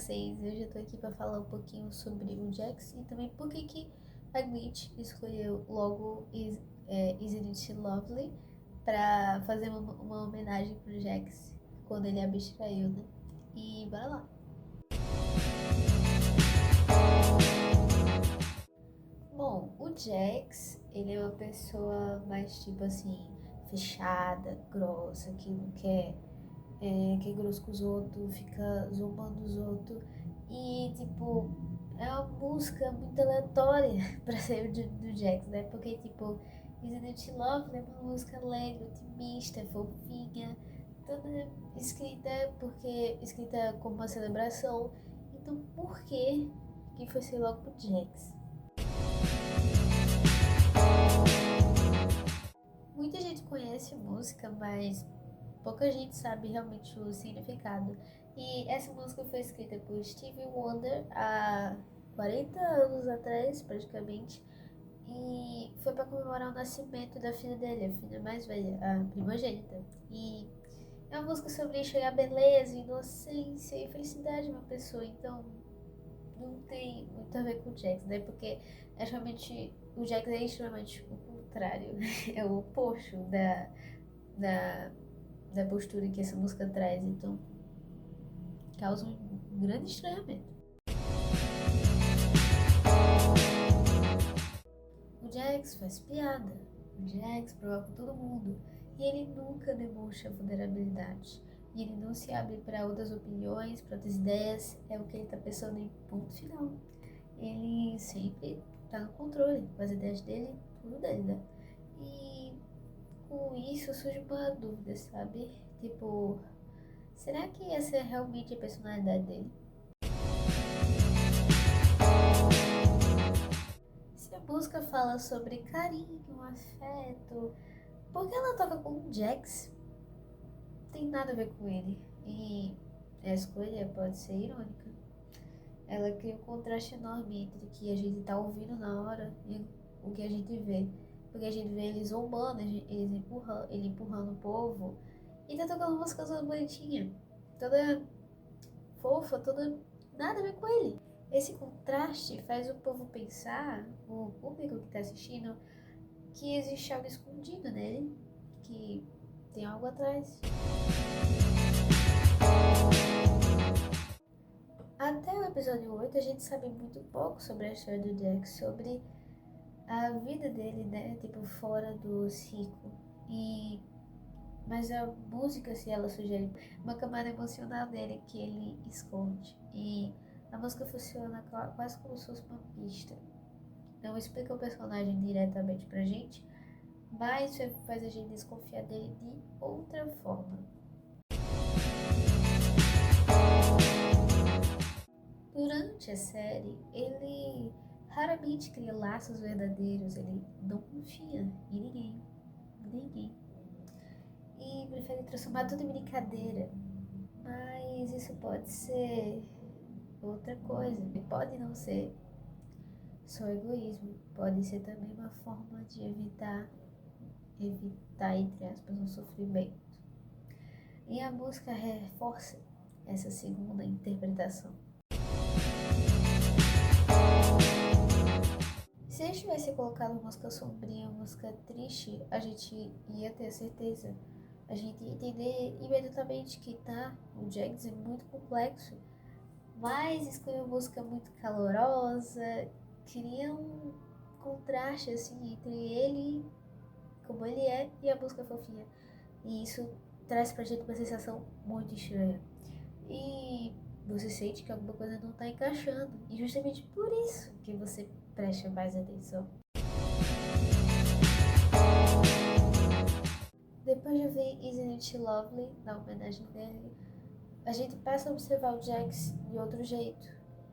vocês? Hoje eu tô aqui pra falar um pouquinho sobre o Jax e também por que a Glitch escolheu logo Isn't She Lovely pra fazer uma homenagem pro Jax quando ele abstraiu, né? E bora lá! Bom, o Jax, ele é uma pessoa mais tipo assim, fechada, grossa, que não quer, que é grosso com os outros, fica zombando os outros. E tipo, é uma música muito aleatória pra ser do Jax, né? Porque tipo, Isn't She Lovely é uma música alegre, otimista, fofinha, toda escrita como uma celebração. Então por que foi ser logo pro Jax? Muita gente conhece música, mas pouca gente sabe realmente o significado. E essa música foi escrita por Stevie Wonder há 40 anos atrás, praticamente. E foi para comemorar o nascimento da filha dele, a filha mais velha, a primogênita. E é uma música sobre enxergar beleza, inocência e felicidade de uma pessoa. Então não tem muito a ver com o Jax, né? Porque realmente o Jax é extremamente o contrário. É o oposto da, da postura que essa música traz. Então causa um grande estranhamento. O Jax faz piada. O Jax provoca todo mundo. E ele nunca demonstra vulnerabilidade. E ele não se abre para outras opiniões, para outras ideias. É o que ele está pensando em ponto final. Ele sempre tá no controle, com as ideias dele, tudo dele, né? E com isso surge uma dúvida, sabe? Tipo, será que essa é realmente a personalidade dele? Se a música fala sobre carinho, afeto, por que ela toca com o Jax? Não tem nada a ver com ele. E a escolha pode ser irônica. Ela cria um contraste enorme entre o que a gente tá ouvindo na hora e o que a gente vê. Porque a gente vê eles zombando, ele empurrando o povo. E tá tocando música toda bonitinha, toda fofa, toda nada a ver com ele. Esse contraste faz o povo pensar, o público que tá assistindo, que existe algo escondido nele, que tem algo atrás. Até o episódio 8 a gente sabe muito pouco sobre a história do Jack, sobre a vida dele, né, tipo, fora do ciclo. Mas a música, se ela sugere uma camada emocional dele que ele esconde. E a música funciona quase como se fosse uma pista. Não explica o personagem diretamente pra gente, mas faz a gente desconfiar dele de outra forma. Durante a série, ele raramente cria laços verdadeiros, ele não confia em ninguém. E prefere transformar tudo em brincadeira. Mas isso pode ser outra coisa. E pode não ser só egoísmo. Pode ser também uma forma de evitar, entre aspas, um sofrimento. E a música reforça essa segunda interpretação. Se a gente tivesse colocado música sombria, música triste, a gente ia ter certeza. A gente ia entender imediatamente que o Jax é muito complexo. Mas escolheu música muito calorosa, cria um contraste assim entre ele, como ele é, e a música fofinha. E isso traz pra gente uma sensação muito estranha. E você sente que alguma coisa não tá encaixando. E justamente por isso que você presta mais atenção. Depois de ver Isn't It Lovely, na homenagem dele, a gente passa a observar o Jax de outro jeito.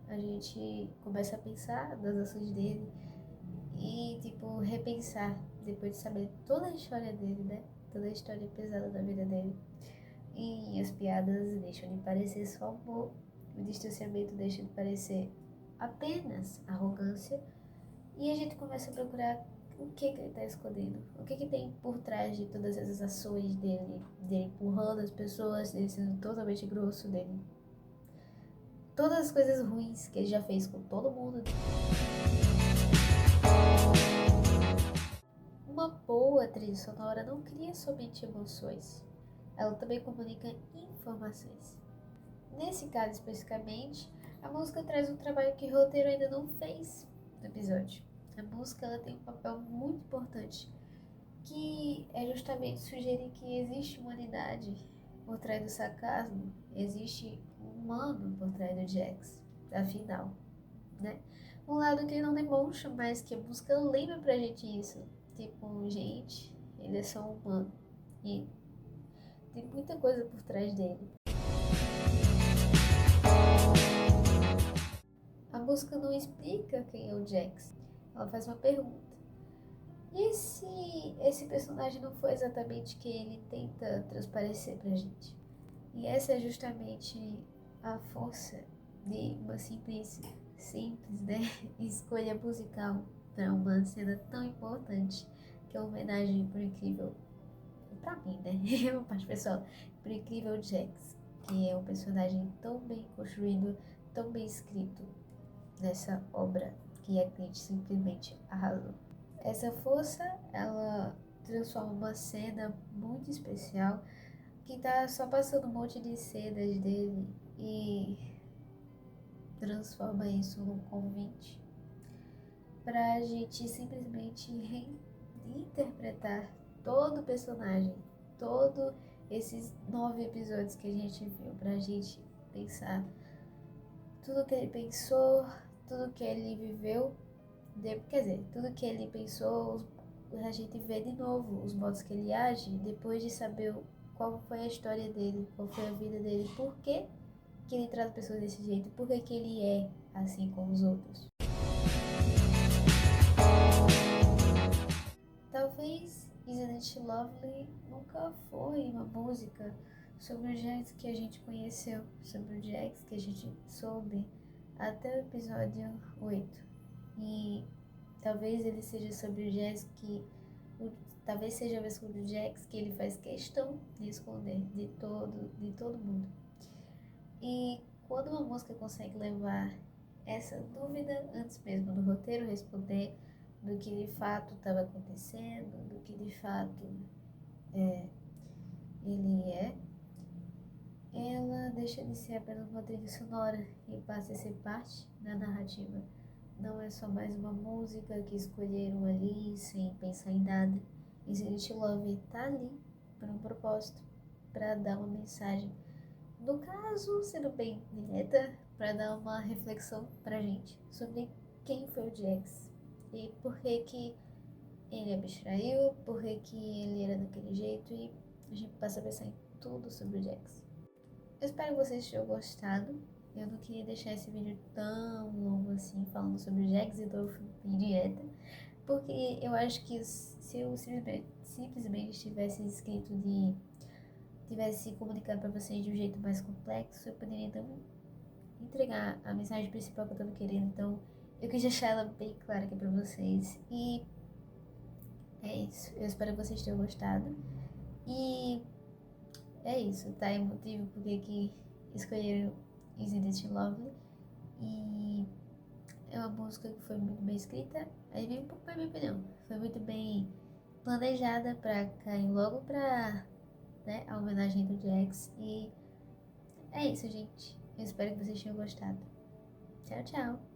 A gente começa a pensar nas ações dele e, tipo, repensar depois de saber toda a história dele, né? Toda a história pesada da vida dele. E as piadas deixam de parecer só humor, o distanciamento deixa de parecer apenas arrogância, e a gente começa a procurar o que ele está escondendo, o que tem por trás de todas essas ações dele empurrando as pessoas, dele sendo totalmente grosso, dele todas as coisas ruins que ele já fez com todo mundo. Uma boa trilha sonora não cria somente emoções, ela também comunica informações. Nesse caso especificamente, a música traz um trabalho que o roteiro ainda não fez no episódio. A música ela tem um papel muito importante, que é justamente sugerir que existe humanidade por trás do sarcasmo, existe um humano por trás do Jax, afinal, né? Um lado que ele não demonstra, mas que a música lembra pra gente isso. Tipo, gente, ele é só um humano e tem muita coisa por trás dele. A música não explica quem é o Jax, ela faz uma pergunta. E se esse personagem não foi exatamente quem ele tenta transparecer pra gente? E essa é justamente a força de uma simples, né, escolha musical para uma cena tão importante, que é uma homenagem pro incrível, pra mim, né, é uma parte pessoal, pro incrível Jax, que é um personagem tão bem construído, tão bem escrito nessa obra que a Clint simplesmente arrasou. Essa força, ela transforma uma cena muito especial que tá só passando um monte de cenas dele e transforma isso num convite pra gente simplesmente reinterpretar todo o personagem, todos esses 9 episódios que a gente viu, pra gente pensar tudo que ele pensou, tudo que ele viveu, quer dizer, tudo que ele pensou, a gente vê de novo os modos que ele age, depois de saber qual foi a história dele, qual foi a vida dele, por que ele trata pessoas desse jeito, por que ele é assim como os outros. Talvez Isn't It Lovely nunca foi uma música sobre o Jax que a gente conheceu, sobre o Jax que a gente soube até o episódio 8. E talvez ele seja sobre o Jax talvez seja a versão do Jax que ele faz questão de esconder de todo mundo. E quando uma música consegue levar essa dúvida antes mesmo do roteiro responder do que de fato estava acontecendo, do que de fato ele é, ela deixa de ser apenas uma trilha sonora e passa a ser parte da narrativa. Não é só mais uma música que escolheram ali sem pensar em nada. Existe Love tá ali para um propósito, para dar uma mensagem. No caso, sendo bem direta, para dar uma reflexão pra gente sobre quem foi o Jax e por que ele abstraiu, por que ele era daquele jeito, e a gente passa a pensar em tudo sobre o Jax. Eu espero que vocês tenham gostado. Eu não queria deixar esse vídeo tão longo assim, falando sobre o Jax e Dolph indireta, porque eu acho que se eu simplesmente tivesse comunicado para vocês de um jeito mais complexo, eu poderia então entregar a mensagem principal que eu tava querendo. Então eu quis deixar ela bem clara aqui pra vocês. E é isso. Eu espero que vocês tenham gostado. E é isso, tá? É o motivo porque que escolheram Isn't It Lovely. E é uma música que foi muito bem escrita. Aí vem um pouco pra minha opinião. Foi muito bem planejada pra cair logo pra, né, a homenagem do Jax. E é isso, gente. Eu espero que vocês tenham gostado. Tchau, tchau.